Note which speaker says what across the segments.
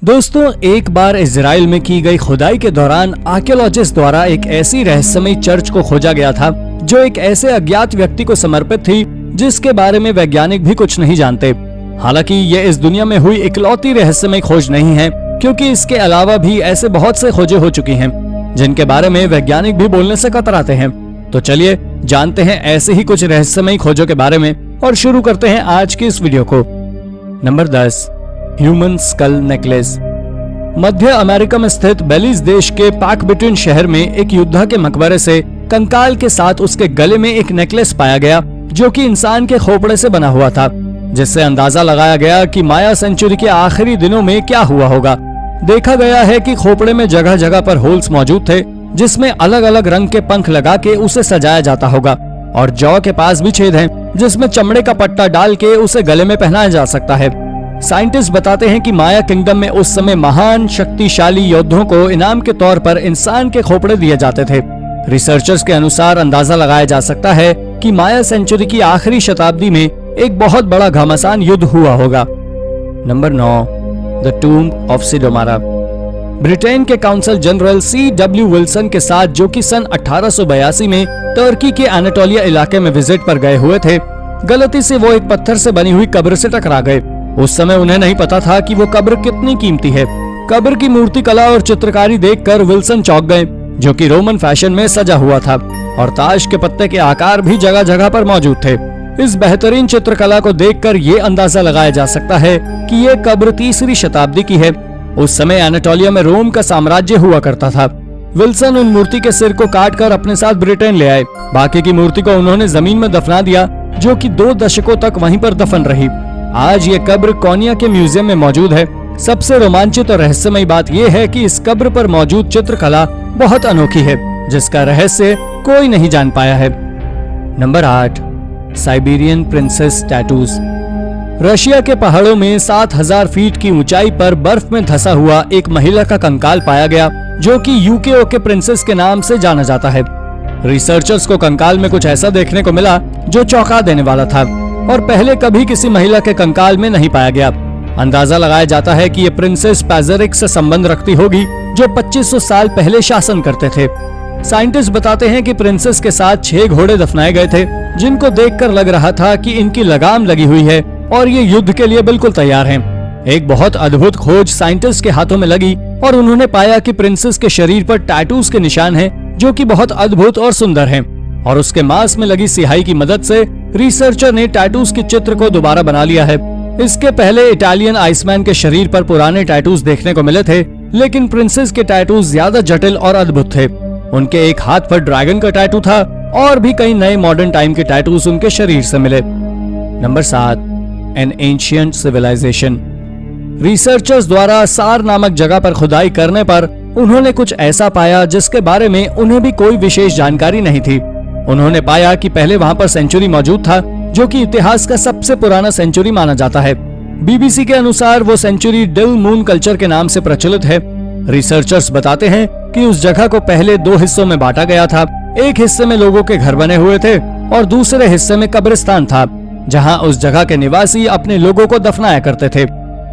Speaker 1: दोस्तों, एक बार इजराइल में की गई खुदाई के दौरान आर्कियोलॉजिस्ट द्वारा एक ऐसी रहस्यमयी चर्च को खोजा गया था जो एक ऐसे अज्ञात व्यक्ति को समर्पित थी जिसके बारे में वैज्ञानिक भी कुछ नहीं जानते। हालांकि ये इस दुनिया में हुई इकलौती रहस्यमयी खोज नहीं है, क्योंकि इसके अलावा भी ऐसे बहुत से खोजें हो चुकी हैं जिनके बारे में वैज्ञानिक भी बोलने से कतराते हैं। तो चलिए जानते हैं ऐसे ही कुछ रहस्यमयी खोजों के बारे में और शुरू करते हैं आज की इस वीडियो को। Number 10, human skull necklace. मध्य अमेरिका में स्थित बेलीज देश के पाकबिट्यून शहर में एक योद्धा के मकबरे से कंकाल के साथ उसके गले में एक नेकलेस पाया गया जो कि इंसान के खोपड़े से बना हुआ था, जिससे अंदाजा लगाया गया कि माया सेंचुरी के आखिरी दिनों में क्या हुआ होगा। देखा गया है कि खोपड़े में जगह जगह पर होल्स मौजूद थे जिसमें अलग अलग रंग के पंख लगा के उसे सजाया जाता होगा, और जौ के पास भी छेद हैं जिसमें चमड़े का पट्टा डाल के उसे गले में पहनाया जा सकता है। साइंटिस्ट बताते हैं कि माया किंगडम में उस समय महान शक्तिशाली योद्धाओं को इनाम के तौर पर इंसान के खोपड़े दिए जाते थे। रिसर्चर्स के अनुसार अंदाजा लगाया जा सकता है कि माया सेंचुरी की आखिरी शताब्दी में एक बहुत बड़ा घमासान युद्ध हुआ होगा। Number 9, the tomb of Sidomara. Britain के काउंसिल जनरल C.W. विल्सन के साथ, जो कि सन 1882 में टर्की के एनाटोलिया इलाके में विजिट पर गए हुए थे, गलती से वो एक पत्थर से बनी हुई कब्र से टकरा गए। उस समय उन्हें नहीं पता था कि वो कब्र कितनी कीमती है। कब्र की मूर्ति कला और चित्रकारी देखकर विल्सन चौंक गए, जो कि रोमन फैशन में सजा हुआ था, और ताश के पत्ते के आकार भी जगह जगह पर मौजूद थे। इस बेहतरीन चित्रकला को देखकर ये अंदाजा लगाया जा सकता है कि ये कब्र 3री शताब्दी की है। उस समय एनाटोलिया में रोम का साम्राज्य हुआ करता था। विल्सन उन मूर्ति के सिर को काटकर अपने साथ ब्रिटेन ले आए। बाकी की मूर्ति को उन्होंने जमीन में दफना दिया, जो कि 2 दशकों तक वहीं पर दफन रही। आज ये कब्र कोनिया के म्यूजियम में मौजूद है। सबसे रोमांचित और रहस्यमयी बात यह है कि इस कब्र पर मौजूद चित्रकला बहुत अनोखी है, जिसका रहस्य कोई नहीं जान पाया है। Number 8, Siberian princess tattoos. Russia के पहाड़ों में 7000 फीट की ऊंचाई पर बर्फ में धंसा हुआ एक महिला का कंकाल पाया गया, जो कि यूकेओ के प्रिंसेस के नाम से जाना जाता है। रिसर्चर्स को कंकाल में कुछ ऐसा देखने को मिला जो चौंका देने वाला था और पहले कभी किसी महिला के कंकाल में नहीं पाया गया। अंदाजा लगाया जाता है कि ये प्रिंसेस पैजरिक से संबंध रखती होगी, जो 2500 साल पहले शासन करते थे। साइंटिस्ट बताते हैं कि प्रिंसेस के साथ 6 घोड़े दफनाए गए थे, जिनको देखकर लग रहा था कि इनकी लगाम लगी हुई है और ये युद्ध के लिए बिल्कुल तैयार हैं। एक बहुत अद्भुत खोज साइंटिस्ट के हाथों में लगी और उन्होंने पाया कि प्रिंसेस के शरीर पर टैटूज के निशान हैं, जो कि बहुत अद्भुत और सुंदर हैं, और उसके मांस में लगी सिहाई की मदद से रिसर्चर ने टैटूज के चित्र को दोबारा बना लिया है। इसके पहले इटालियन आइसमैन के शरीर पर पुराने टैटूज देखने को मिले थे, लेकिन प्रिंसेस के टैटूज ज्यादा जटिल और अद्भुत थे। उनके एक हाथ पर ड्रैगन का टैटू था और भी कई नए मॉडर्न टाइम के टैटूज उनके शरीर से मिले। Number 7, an ancient civilization. Researchers द्वारा सार नामक जगह पर खुदाई करने पर उन्होंने कुछ ऐसा पाया जिसके बारे में उन्हें भी कोई विशेष जानकारी नहीं थी। उन्होंने पाया कि पहले वहां पर सेंचुरी मौजूद था, जो कि इतिहास का सबसे पुराना सेंचुरी माना जाता है। बीबीसी के अनुसार वो सेंचुरी डिल मून कल्चर के नाम से प्रचलित है। रिसर्चर्स बताते हैं कि उस जगह को पहले 2 हिस्सों में बांटा गया था। एक हिस्से में लोगों के घर बने हुए थे और दूसरे हिस्से में कब्रिस्तान था, जहां उस जगह के निवासी अपने लोगों को दफनाया करते थे।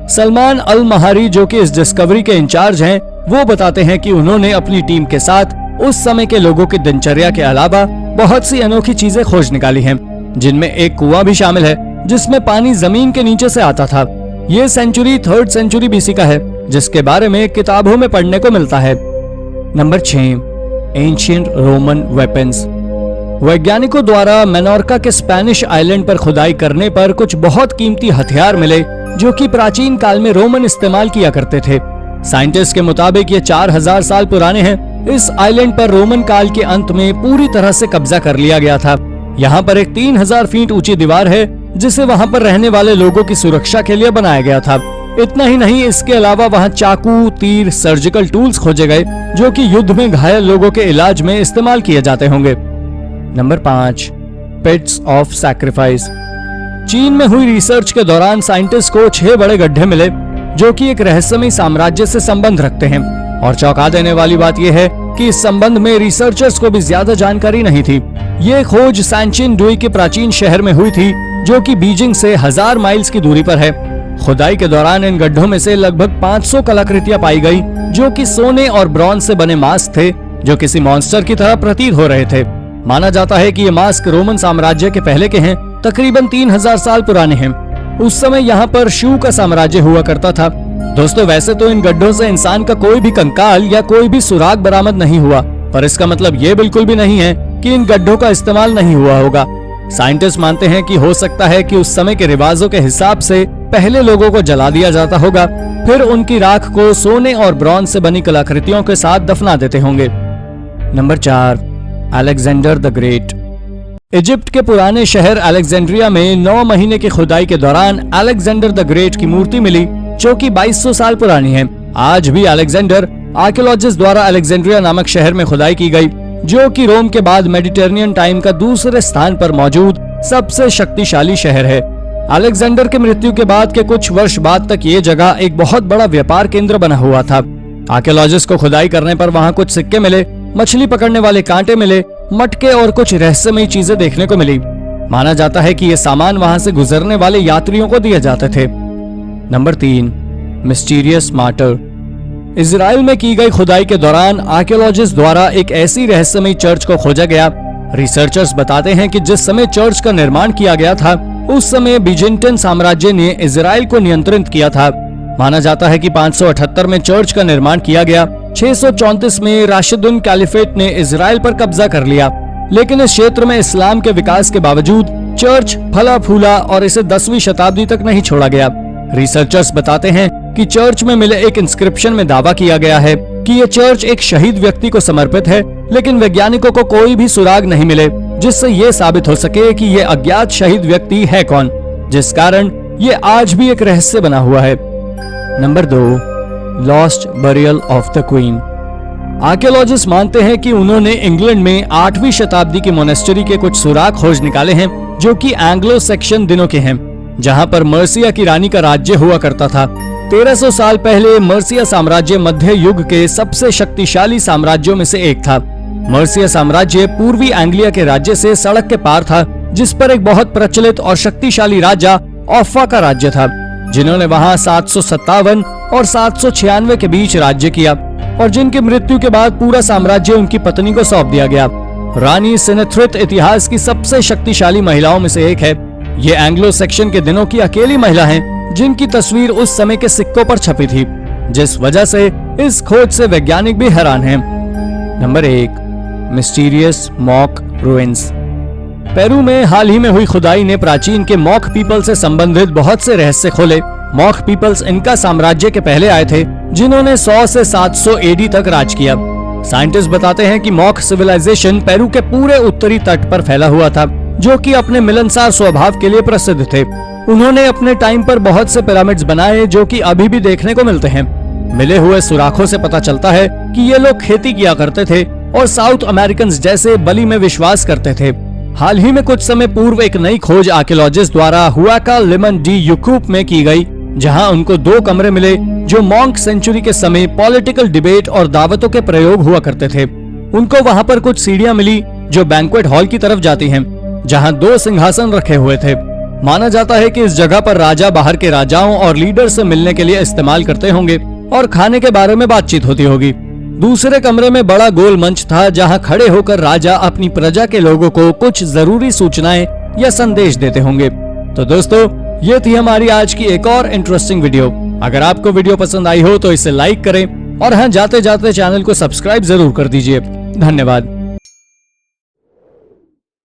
Speaker 1: सलमान अल महारी, जो कि इस डिस्कवरी के इंचार्ज हैं, वो बताते हैं कि उन्होंने अपनी टीम के साथ उस समय के लोगों की दिनचर्या के अलावा बहुत सी अनोखी चीजें खोज निकाली हैं, जिनमें एक कुआं भी शामिल है जिसमें पानी जमीन के नीचे से आता था। ये सेंचुरी 3rd सेंचुरी बीसी का है, जिसके बारे में किताबों में पढ़ने को मिलता है। Number 6, ancient Roman weapons. वैज्ञानिकों द्वारा मेनोर्का के स्पेनिश आइलैंड पर खुदाई करने पर कुछ बहुत कीमती हथियार मिले, जो कि प्राचीन काल में रोमन इस्तेमाल किया करते थे। साइंटिस्ट के मुताबिक ये 4000 साल पुराने हैं। इस आइलैंड पर रोमन काल के अंत में पूरी तरह से कब्जा कर लिया गया था। यहाँ पर एक 3000 फीट ऊंची दीवार है, जिसे वहाँ पर रहने वाले लोगों की सुरक्षा के लिए बनाया गया था। इतना ही नहीं, इसके अलावा वहाँ चाकू, तीर, सर्जिकल टूल्स खोजे गए, जो कि युद्ध में घायल लोगों के इलाज में इस्तेमाल किए जाते होंगे। Number 5, pits of sacrifice. चीन में हुई रिसर्च के दौरान साइंटिस्ट को 6 बड़े गड्ढे मिले, जो कि एक रहस्यमयी साम्राज्य से संबंध रखते हैं। और चौंका देने वाली बात यह है कि इस संबंध में रिसर्चर्स को भी ज्यादा जानकारी नहीं थी। ये खोज सैनचिन डुई के प्राचीन शहर में हुई थी, जो कि बीजिंग से 1000 माइल्स की दूरी पर है। खुदाई के दौरान इन गड्ढों में से लगभग 500 कलाकृतियां पाई गई, जो कि सोने और ब्रॉन्ज से बने मास्क थे, जो किसी मॉन्स्टर की तरह प्रतीत हो रहे थे। माना जाता है कि ये मास्क रोमन साम्राज्य के पहले के हैं, तकरीबन 3000 साल पुराने हैं। उस समय यहाँ पर शू का साम्राज्य हुआ करता था। दोस्तों, वैसे तो इन गड्ढों से इंसान का कोई भी कंकाल या कोई भी सुराग बरामद नहीं हुआ, पर इसका मतलब ये बिल्कुल भी नहीं है कि इन गड्ढों का इस्तेमाल नहीं हुआ होगा। साइंटिस्ट मानते हैं कि हो सकता है कि उस समय के रिवाजों के हिसाब से पहले लोगों को जला दिया जाता होगा, फिर उनकी राख को सोने और ब्रॉन्ज से बनी कलाकृतियों के साथ दफना देते होंगे। Number 4, Alexander the great. Egypt के पुराने शहर अलेक्जेंड्रिया में 9 महीने की खुदाई के दौरान अलेक्जेंडर द ग्रेट की मूर्ति मिली, जो कि 2200 साल पुरानी है। आज भी अलेक्जेंडर आर्कियोलॉजिस्ट द्वारा अलेक्जेंड्रिया नामक शहर में खुदाई की गई, जो कि रोम के बाद मेडिटेरेनियन टाइम का दूसरे स्थान पर मौजूद सबसे शक्तिशाली शहर है। अलेक्जेंडर की मृत्यु के बाद के कुछ वर्ष बाद तक ये जगह एक बहुत बड़ा व्यापार केंद्र बना हुआ था। आर्कियोलॉजिस्ट को खुदाई करने पर वहाँ कुछ सिक्के मिले, मछली पकड़ने वाले कांटे मिले, मटके और कुछ रहस्यमयी चीजें देखने को मिली। माना जाता है कि ये सामान वहाँ से गुजरने वाले यात्रियों को दिए जाते थे। Number 3, mysterious martyr. इजराइल में की गई खुदाई के दौरान आर्कियोलॉजिस्ट द्वारा एक ऐसी रहस्यमयी चर्च को खोजा गया। रिसर्चर्स बताते हैं कि जिस समय चर्च का निर्माण किया गया था, उस समय बिजेंटाइन साम्राज्य ने इजराइल को नियंत्रित किया था। माना जाता है कि 578 में चर्च का निर्माण किया गया। 634 में राशिदुन कैलिफेट ने इजराइल पर कब्जा कर लिया, लेकिन इस क्षेत्र में इस्लाम के विकास के बावजूद चर्च फला फूला और इसे 10वीं शताब्दी तक नहीं छोड़ा गया। रिसर्चर्स बताते हैं कि चर्च में मिले एक इंस्क्रिप्शन में दावा किया गया है कि ये चर्च एक शहीद व्यक्ति को समर्पित है, लेकिन वैज्ञानिकों को कोई भी सुराग नहीं मिले जिससे ये साबित हो सके कि ये अज्ञात शहीद व्यक्ति है कौन, जिस कारण ये आज भी एक रहस्य बना हुआ है। Number 2, lost burial of the queen. Archaeologist मानते हैं कि उन्होंने इंग्लैंड में 8वीं शताब्दी के मोनेस्ट्री के कुछ सुराग खोज निकाले हैं, जो कि एंग्लो सेक्शन दिनों के हैं, जहां पर मर्सिया की रानी का राज्य हुआ करता था। 1300 साल पहले मर्सिया साम्राज्य मध्य युग के सबसे शक्तिशाली साम्राज्यों में से एक था। मर्सिया साम्राज्य पूर्वी एंग्लिया के राज्य से सड़क के पार था, जिस पर एक बहुत प्रचलित और शक्तिशाली राजा ऑफा का राज्य था, जिन्होंने वहां 757 और 796 के बीच राज्य किया, और जिनकी मृत्यु के बाद पूरा साम्राज्य उनकी पत्नी को सौंप दिया गया। रानी सिनेथ्रिट इतिहास की सबसे शक्तिशाली महिलाओं में से एक है। ये एंग्लो सेक्शन के दिनों की अकेली महिला है जिनकी तस्वीर उस समय के सिक्कों पर छपी थी, जिस वजह से इस खोज से वैज्ञानिक भी हैरान हैं। Number 1, mysterious mock ruins. Peru में हाल ही में हुई खुदाई ने प्राचीन के मॉक पीपल से संबंधित बहुत से रहस्य खोले। मॉक पीपल्स इनका साम्राज्य के पहले आए थे, जिन्होंने 100 से 700 एडी तक राज किया। साइंटिस्ट बताते हैं कि मॉक सिविलाइजेशन पेरू के पूरे उत्तरी तट पर फैला हुआ था, जो कि अपने मिलनसार स्वभाव के लिए प्रसिद्ध थे। उन्होंने अपने टाइम पर बहुत से पिरामिड्स बनाए, जो कि अभी भी देखने को मिलते हैं। मिले हुए सुराखों से पता चलता है कि ये लोग खेती किया करते थे और साउथ अमेरिकन जैसे बलि में विश्वास करते थे। हाल ही में कुछ समय पूर्व एक नई खोज आर्कियोलॉजिस्ट द्वारा हुआका लिमन डी यूकूप में की गई, जहां उनको 2 कमरे मिले जो मॉन्क सेंचुरी के समय पॉलिटिकल डिबेट और दावतों के प्रयोग हुआ करते थे। उनको वहां पर कुछ सीढ़ियां मिली जो बैंक्वेट हॉल की तरफ जाती हैं, जहां 2 सिंहासन रखे हुए थे। माना जाता है कि इस जगह पर राजा बाहर के राजाओं और लीडर से मिलने के लिए इस्तेमाल करते होंगे और खाने के बारे में बातचीत होती होगी। दूसरे कमरे में बड़ा गोल मंच था, जहां खड़े होकर राजा अपनी प्रजा के लोगों को कुछ जरूरी सूचनाएं या संदेश देते होंगे। तो दोस्तों, ये थी हमारी आज की एक और इंटरेस्टिंग वीडियो। अगर आपको वीडियो पसंद आई हो तो इसे लाइक करें और हाँ, जाते जाते चैनल को सब्सक्राइब जरूर कर दीजिए। धन्यवाद।